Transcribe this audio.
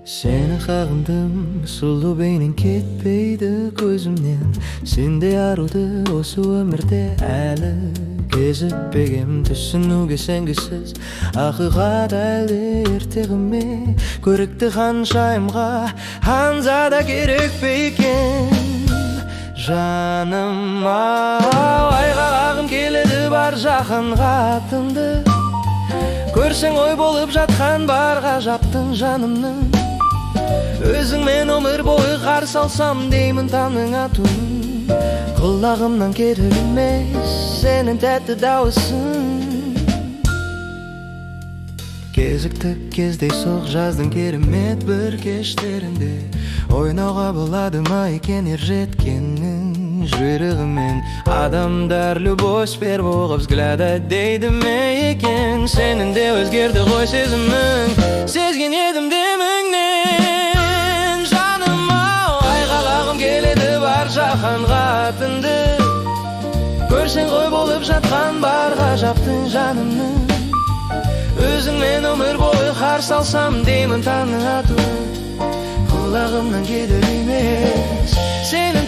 Seni қағындым, сұлу бейнең кетпейді көзімнен. Сендей аруды осы өмірде әлі кезікпегем. Түсінуге сенгісіз ақиқат әлде ертегі ме? Көрікті ханшайымға ханзада керек пе екен? Жаным ау, айға қағым келеді бар жақынға атыңды. Көрсең ой болып жатқан бар ғажаптың жанымның. Өзіңмен өмір бойы қарсы алсам деймін таңның атын. Құлағымнан кетер емес сенің тәтті дауысың. Кезіктік кездей соқ жаздың керемет бір кештерінде. Ойнауға болады ма екен ер жеткеннің жүрегімен? Адамдар любовь первого взгляда дейді ме екен? Сенің де өзгерді ғой сезімің, сезген едім деміңнен. Жаным ау, айға қағым келеді бар жақанға атыңды. Көрсең ғой болып жатқан бар ғажаптың жанымның. Өзіңмен өмір бойы қарсы алсам деймін таңның атын. Құлағымнан кетер емес сенің